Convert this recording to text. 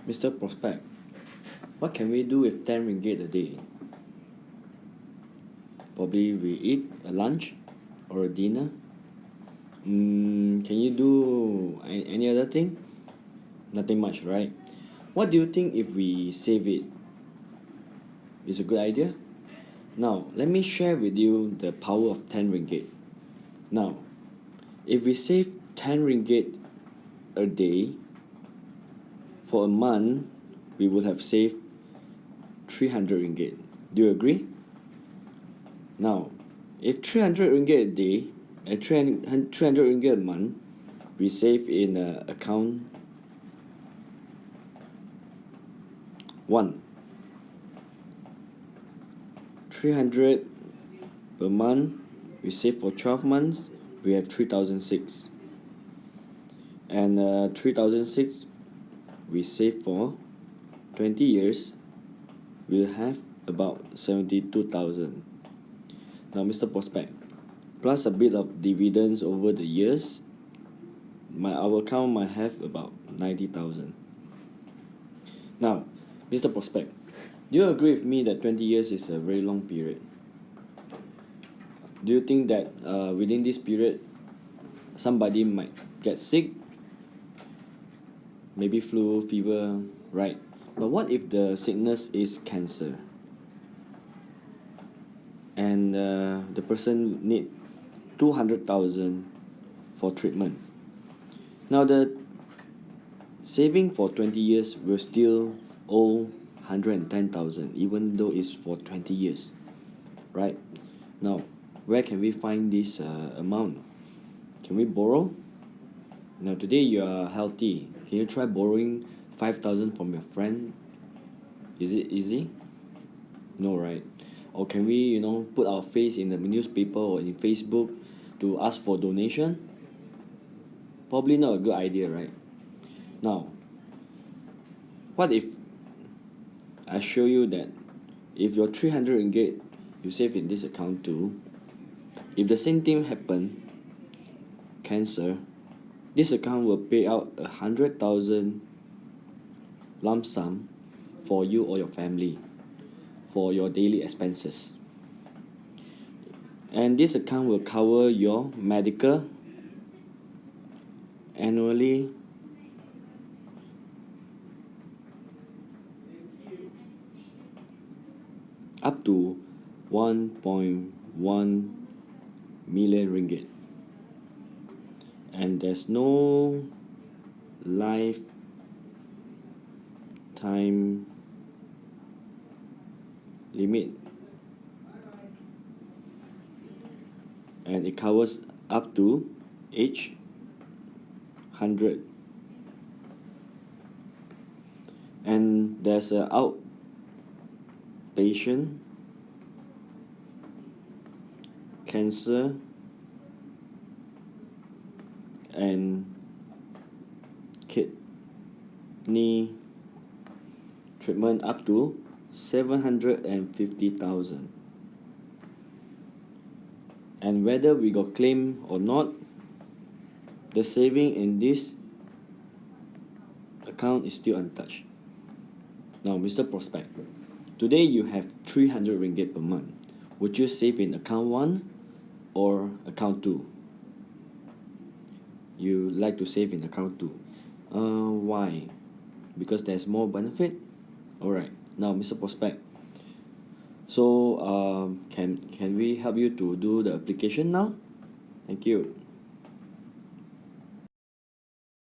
Mr. Prospect, what can we do with 10 ringgit a day? Probably we eat a lunch or a dinner. Can you do any other thing? Nothing much, right? What do you think if we save it? Is a good idea? Now, let me share with you the power of 10 ringgit. Now, if we save 10 ringgit a day, for a month, we would have saved 300 ringgit. Do you agree? Now, if 300 ringgit a day and 300 ringgit a month, we save in account 1. 300 per month, we save for 12 months, we have 3006. And 3006, we save for 20 years, we'll have about 72,000. Now, Mr. Prospect, plus a bit of dividends over the years, our account might have about 90,000. Now, Mr. Prospect, do you agree with me that 20 years is a very long period? Do you think that within this period, somebody might get sick? Maybe flu, fever, right? But what if the sickness is cancer? And the person need 200,000 for treatment. Now the saving for 20 years will still owe 110,000, even though it's for 20 years, right? Now, where can we find this amount? Can we borrow? Now today you are healthy. Can you try borrowing 5,000 from your friend? Is it easy? No, right? Or can we, put our face in the newspaper or in Facebook to ask for donation? Probably not a good idea, right? Now, what if I show you that if your 300 ringgit you save in this account too, if the same thing happen, cancer, this account will pay out 100,000 lump sum for you or your family for your daily expenses. And this account will cover your medical annually up to 1.1 million ringgit. And there's no lifetime limit, and it covers up to age 100. And there's a outpatient cancer and kidney treatment up to 750,000. And whether we got claim or not, the saving in this account is still untouched. Now, Mr. Prospect, today you have 300 ringgit per month. Would you save in account 1 or account 2? You like to save in account 2. Why? Because there's more benefit? Alright, now Mr. Prospect, so can we help you to do the application now? Thank you.